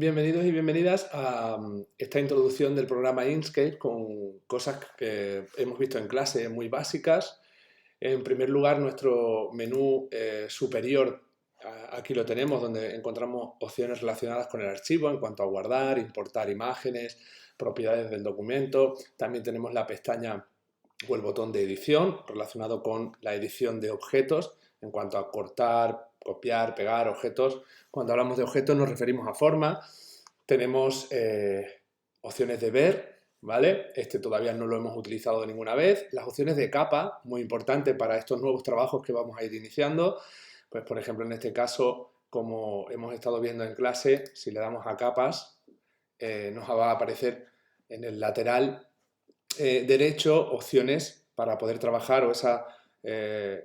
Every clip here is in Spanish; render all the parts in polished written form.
Bienvenidos y bienvenidas a esta introducción del programa Inkscape con cosas que hemos visto en clase muy básicas. En primer lugar, nuestro menú superior, aquí lo tenemos, donde encontramos opciones relacionadas con el archivo en cuanto a guardar, importar imágenes, propiedades del documento. También tenemos la pestaña o el botón de edición relacionado con la edición de objetos en cuanto a cortar, copiar, pegar objetos. Cuando hablamos de objetos nos referimos a forma. Tenemos opciones de ver, ¿vale? Este todavía no lo hemos utilizado ninguna vez. Las opciones de capa, muy importante para estos nuevos trabajos que vamos a ir iniciando. Pues por ejemplo en este caso, como hemos estado viendo en clase, si le damos a capas, nos va a aparecer en el lateral derecho opciones para poder trabajar o esa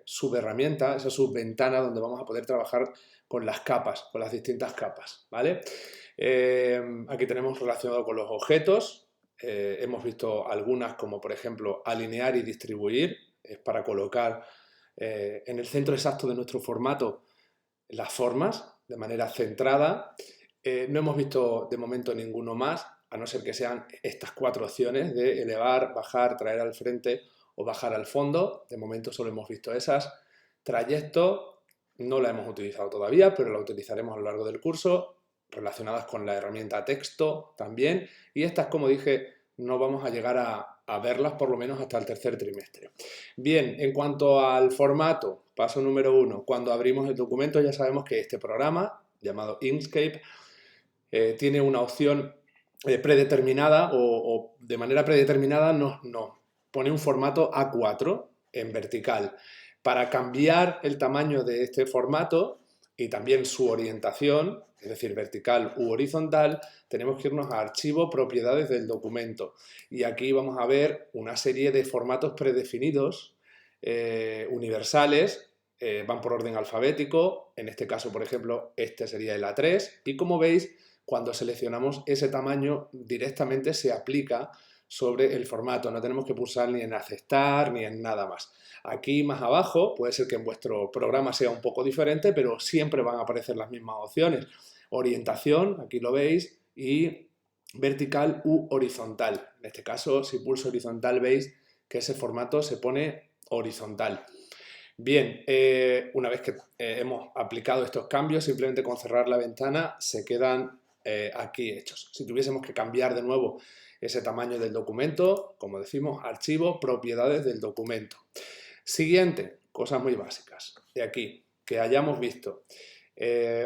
subherramienta, esa subventana donde vamos a poder trabajar con las capas, con las distintas capas, ¿vale? Aquí tenemos relacionado con los objetos, hemos visto algunas como por ejemplo alinear y distribuir, es para colocar en el centro exacto de nuestro formato las formas de manera centrada. No hemos visto de momento ninguno más, a no ser que sean estas cuatro opciones de elevar, bajar, traer al frente o bajar al fondo. De momento solo hemos visto esas. Trayecto no la hemos utilizado todavía, pero la utilizaremos a lo largo del curso, relacionadas con la herramienta texto también. Y estas, como dije, no vamos a llegar a verlas por lo menos hasta el tercer trimestre. Bien, en cuanto al formato, paso número 1, cuando abrimos el documento ya sabemos que este programa, llamado Inkscape, tiene una opción predeterminada o de manera predeterminada nos pone un formato A4 en vertical. Para cambiar el tamaño de este formato y también su orientación, es decir, vertical u horizontal, tenemos que irnos a Archivo, Propiedades del documento. Y aquí vamos a ver una serie de formatos predefinidos, universales, van por orden alfabético. En este caso, por ejemplo, este sería el A3. Y como veis, cuando seleccionamos ese tamaño, directamente se aplica sobre el formato. No tenemos que pulsar ni en aceptar ni en nada más. Aquí más abajo, puede ser que en vuestro programa sea un poco diferente, pero siempre van a aparecer las mismas opciones. Orientación, aquí lo veis, y vertical u horizontal. En este caso, si pulso horizontal, veis que ese formato se pone horizontal. Bien, una vez que hemos aplicado estos cambios, simplemente con cerrar la ventana se quedan aquí hechos. Si tuviésemos que cambiar de nuevo ese tamaño del documento, como decimos, archivo, propiedades del documento. Siguiente, cosas muy básicas de aquí, que hayamos visto.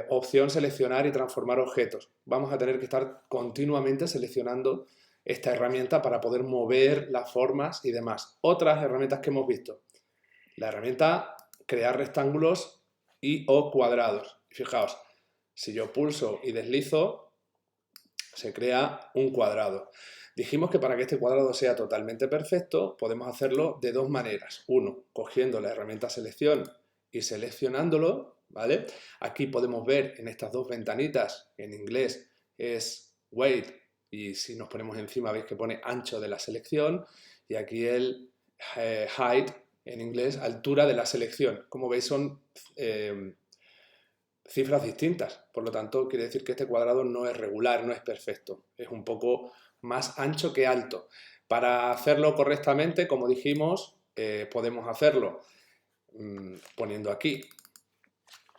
Opción seleccionar y transformar objetos. Vamos a tener que estar continuamente seleccionando esta herramienta para poder mover las formas y demás. Otras herramientas que hemos visto. La herramienta crear rectángulos y o cuadrados. Fijaos, si yo pulso y deslizo, se crea un cuadrado. Dijimos que para que este cuadrado sea totalmente perfecto, podemos hacerlo de dos maneras. Uno, cogiendo la herramienta selección y seleccionándolo, ¿vale? Aquí podemos ver en estas dos ventanitas, en inglés es weight, y si nos ponemos encima veis que pone ancho de la selección, y aquí el height, en inglés, altura de la selección. Como veis son cifras distintas, por lo tanto quiere decir que este cuadrado no es regular, no es perfecto, es un poco más ancho que alto. Para hacerlo correctamente, como dijimos, podemos hacerlo poniendo aquí,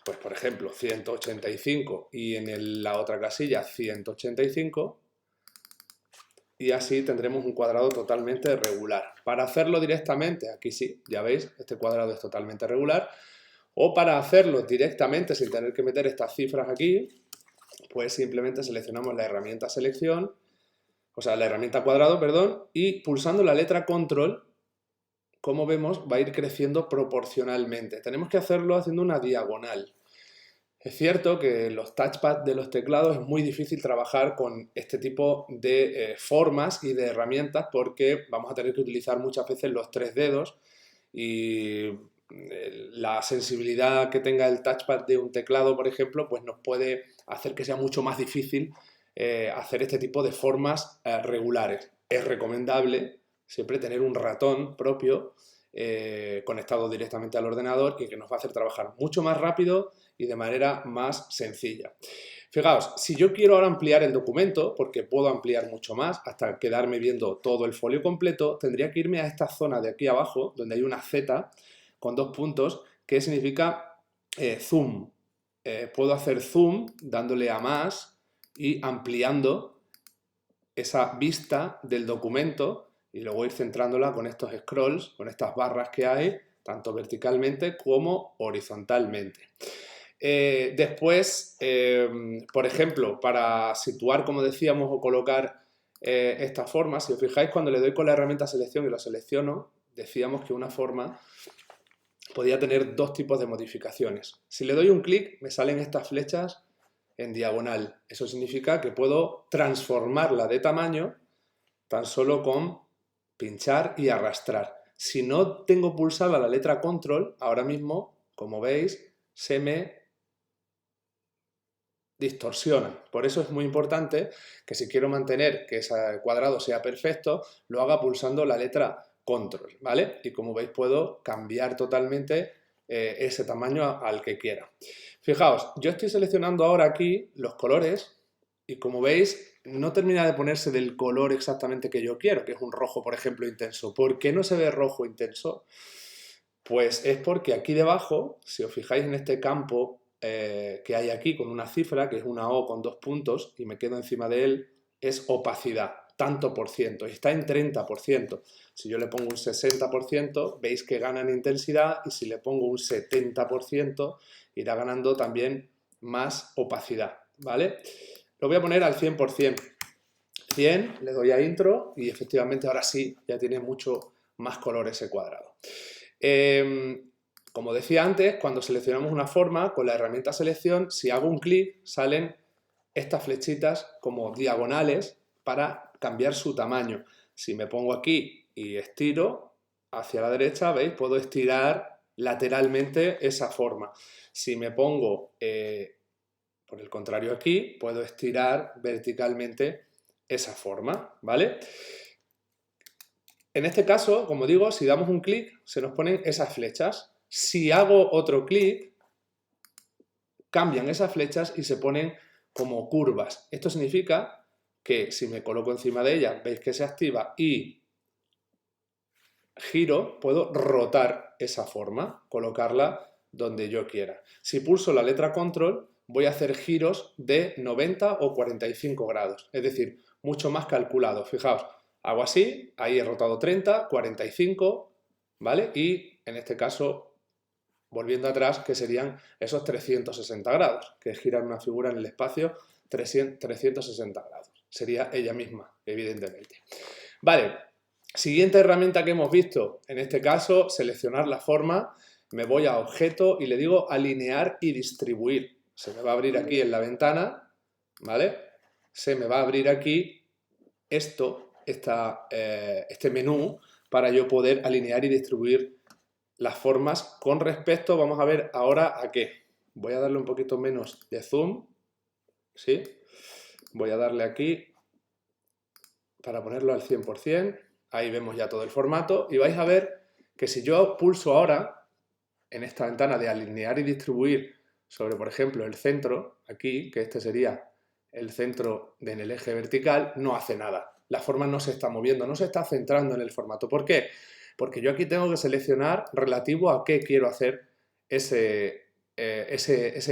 pues por ejemplo 185 y en la otra casilla 185, y así tendremos un cuadrado totalmente regular. Para hacerlo directamente, aquí sí, ya veis, este cuadrado es totalmente regular. O para hacerlo directamente sin tener que meter estas cifras aquí, pues simplemente seleccionamos la herramienta selección, o sea, la herramienta cuadrado, perdón, y pulsando la letra control, como vemos, va a ir creciendo proporcionalmente. Tenemos que hacerlo haciendo una diagonal. Es cierto que en los touchpads de los teclados es muy difícil trabajar con este tipo de formas y de herramientas porque vamos a tener que utilizar muchas veces los tres dedos y la sensibilidad que tenga el touchpad de un teclado, por ejemplo, pues nos puede hacer que sea mucho más difícil hacer este tipo de formas regulares. Es recomendable siempre tener un ratón propio conectado directamente al ordenador y que nos va a hacer trabajar mucho más rápido y de manera más sencilla. Fijaos, si yo quiero ahora ampliar el documento, porque puedo ampliar mucho más hasta quedarme viendo todo el folio completo, tendría que irme a esta zona de aquí abajo, donde hay una Z con 2 puntos, que significa zoom. Puedo hacer zoom dándole a más y ampliando esa vista del documento y luego ir centrándola con estos scrolls, con estas barras que hay, tanto verticalmente como horizontalmente. Después, por ejemplo, para situar, como decíamos, o colocar esta forma, si os fijáis, cuando le doy con la herramienta selección y lo selecciono, decíamos que una forma podía tener 2 tipos de modificaciones. Si le doy un clic, me salen estas flechas en diagonal. Eso significa que puedo transformarla de tamaño tan solo con pinchar y arrastrar. Si no tengo pulsada la letra control, ahora mismo, como veis, se me distorsiona. Por eso es muy importante que si quiero mantener que ese cuadrado sea perfecto, lo haga pulsando la letra control, ¿vale? Y como veis puedo cambiar totalmente ese tamaño al que quiera. Fijaos, yo estoy seleccionando ahora aquí los colores y como veis no termina de ponerse del color exactamente que yo quiero, que es un rojo, por ejemplo, intenso. ¿Por qué no se ve rojo intenso? Pues es porque aquí debajo, si os fijáis en este campo que hay aquí con una cifra, que es una O con 2 puntos, y me quedo encima de él, es opacidad, tanto por ciento, y está en 30%. Si yo le pongo un 60%, veis que gana en intensidad, y si le pongo un 70%, irá ganando también más opacidad, ¿vale? Lo voy a poner al 100%. 100, le doy a intro, y efectivamente ahora sí, ya tiene mucho más color ese cuadrado. Como decía antes, cuando seleccionamos una forma, con la herramienta selección, si hago un clic, salen estas flechitas como diagonales para cambiar su tamaño. Si me pongo aquí y estiro hacia la derecha, ¿veis? Puedo estirar lateralmente esa forma. Si me pongo, por el contrario aquí, puedo estirar verticalmente esa forma, ¿vale? En este caso, como digo, si damos un clic, se nos ponen esas flechas. Si hago otro clic, cambian esas flechas y se ponen como curvas. Esto significa que si me coloco encima de ella, veis que se activa y giro, puedo rotar esa forma, colocarla donde yo quiera. Si pulso la letra control, voy a hacer giros de 90 o 45 grados, es decir, mucho más calculado. Fijaos, hago así, ahí he rotado 30, 45, ¿vale? Y en este caso, volviendo atrás, que serían esos 360 grados, que giran una figura en el espacio 360 grados. Sería ella misma, evidentemente. Vale, siguiente herramienta que hemos visto, en este caso, seleccionar la forma, me voy a objeto y le digo alinear y distribuir. Se me va a abrir aquí en la ventana, ¿vale? Se me va a abrir aquí este menú para yo poder alinear y distribuir las formas con respecto, vamos a ver ahora a qué. Voy a darle un poquito menos de zoom, ¿sí? Voy a darle aquí para ponerlo al 100%. Ahí vemos ya todo el formato y vais a ver que si yo pulso ahora en esta ventana de alinear y distribuir sobre, por ejemplo, el centro, aquí, que este sería el centro en el eje vertical, no hace nada. La forma no se está moviendo, no se está centrando en el formato. ¿Por qué? Porque yo aquí tengo que seleccionar relativo a qué quiero hacer ese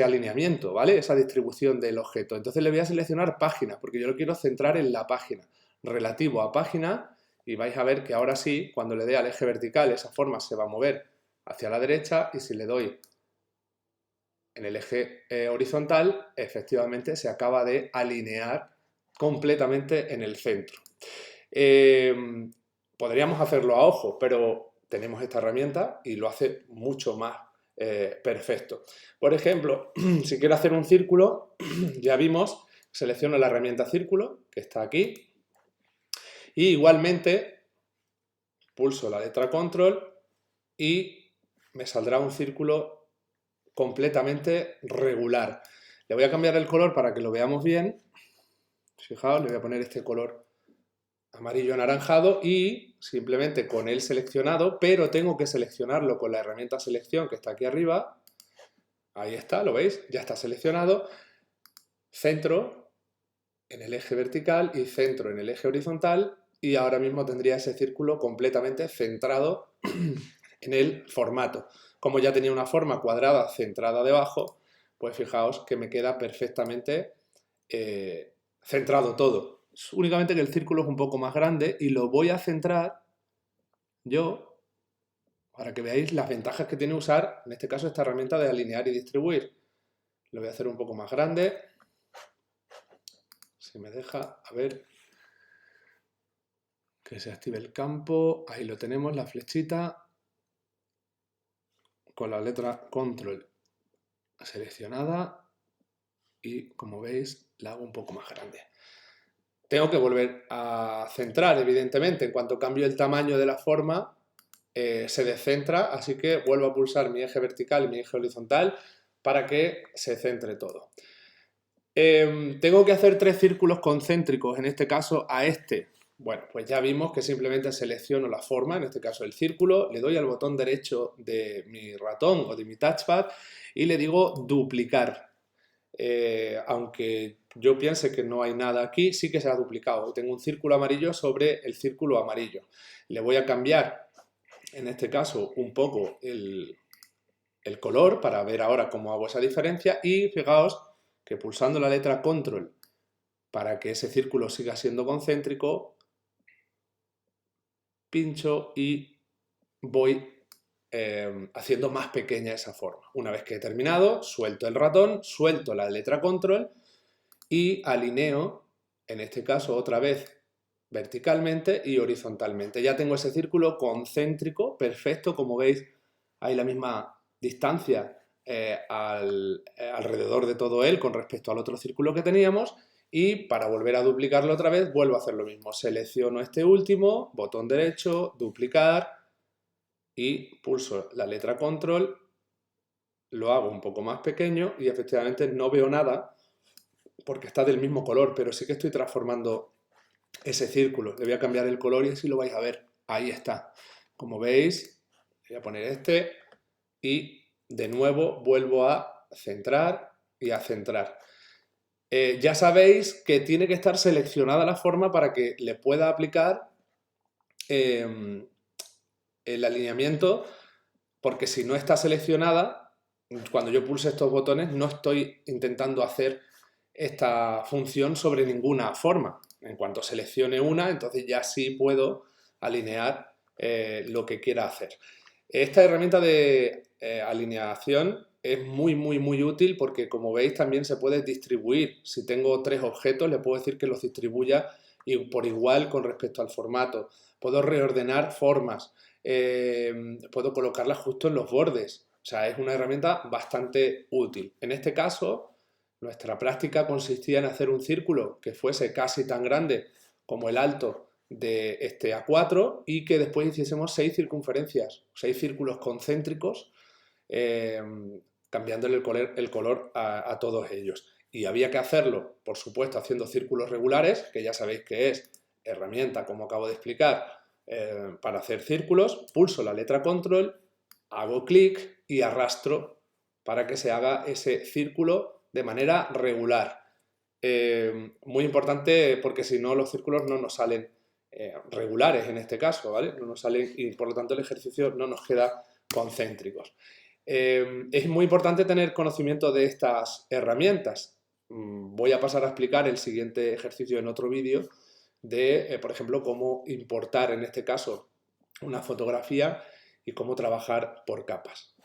alineamiento, ¿vale? Esa distribución del objeto. Entonces le voy a seleccionar página, porque yo lo quiero centrar en la página. Relativo a página, y vais a ver que ahora sí, cuando le dé al eje vertical, esa forma se va a mover hacia la derecha, y si le doy en el eje horizontal, efectivamente se acaba de alinear completamente en el centro. Podríamos hacerlo a ojo, pero tenemos esta herramienta y lo hace mucho más perfecto. Por ejemplo, si quiero hacer un círculo, ya vimos, selecciono la herramienta círculo, que está aquí, y igualmente pulso la letra control y me saldrá un círculo completamente regular. Le voy a cambiar el color para que lo veamos bien. Fijaos, le voy a poner este color amarillo anaranjado y simplemente con él seleccionado, pero tengo que seleccionarlo con la herramienta selección que está aquí arriba. Ahí está, ¿lo veis? Ya está seleccionado. centro en el eje vertical y centro en el eje horizontal, y ahora mismo tendría ese círculo completamente centrado en el formato. Como ya tenía una forma cuadrada centrada debajo, pues fijaos que me queda perfectamente centrado todo. Únicamente que el círculo es un poco más grande y lo voy a centrar yo para que veáis las ventajas que tiene usar, en este caso, esta herramienta de alinear y distribuir. Lo voy a hacer un poco más grande. Si me deja, a ver, que se active el campo. Ahí lo tenemos, la flechita con la letra control seleccionada y, como veis, la hago un poco más grande. Tengo que volver a centrar, evidentemente. En cuanto cambio el tamaño de la forma, se descentra, así que vuelvo a pulsar mi eje vertical y mi eje horizontal para que se centre todo. Tengo que hacer 3 círculos concéntricos, en este caso a este. Bueno, pues ya vimos que simplemente selecciono la forma, en este caso el círculo, le doy al botón derecho de mi ratón o de mi touchpad y le digo duplicar. Aunque yo piense que no hay nada aquí, sí que se ha duplicado. Tengo un círculo amarillo sobre el círculo amarillo. Le voy a cambiar, en este caso, un poco el color para ver ahora cómo hago esa diferencia, y fijaos que pulsando la letra control para que ese círculo siga siendo concéntrico, pincho y voy haciendo más pequeña esa forma. Una vez que he terminado, suelto el ratón, suelto la letra control y alineo, en este caso otra vez verticalmente y horizontalmente. Ya tengo ese círculo concéntrico, perfecto, como veis hay la misma distancia alrededor de todo él con respecto al otro círculo que teníamos, y para volver a duplicarlo otra vez vuelvo a hacer lo mismo. Selecciono este último, botón derecho, duplicar y pulso la letra control, lo hago un poco más pequeño y efectivamente no veo nada porque está del mismo color, pero sí que estoy transformando ese círculo. Le voy a cambiar el color y así lo vais a ver. Ahí está. Como veis, voy a poner este y de nuevo vuelvo a centrar y a centrar. Ya sabéis que tiene que estar seleccionada la forma para que le pueda aplicar el alineamiento, porque si no está seleccionada, cuando yo pulse estos botones no estoy intentando hacer esta función sobre ninguna forma. En cuanto seleccione una, entonces ya sí puedo alinear lo que quiera hacer. Esta herramienta de alineación es muy útil porque, como veis, también se puede distribuir. Si tengo 3 objetos, le puedo decir que los distribuya por igual con respecto al formato. Puedo reordenar formas, puedo colocarlas justo en los bordes. O sea, es una herramienta bastante útil. En este caso, nuestra práctica consistía en hacer un círculo que fuese casi tan grande como el alto de este A4 y que después hiciésemos 6 circunferencias, 6 círculos concéntricos, cambiándole el color a todos ellos. Y había que hacerlo, por supuesto, haciendo círculos regulares, que ya sabéis que es herramienta, como acabo de explicar, para hacer círculos. Pulso la letra control, hago clic y arrastro para que se haga ese círculo de manera regular. Muy importante porque si no los círculos no nos salen regulares en este caso, ¿vale? No nos salen y por lo tanto el ejercicio no nos queda concéntricos. Es muy importante tener conocimiento de estas herramientas. Voy a pasar a explicar el siguiente ejercicio en otro vídeo de, por ejemplo, cómo importar en este caso una fotografía y cómo trabajar por capas.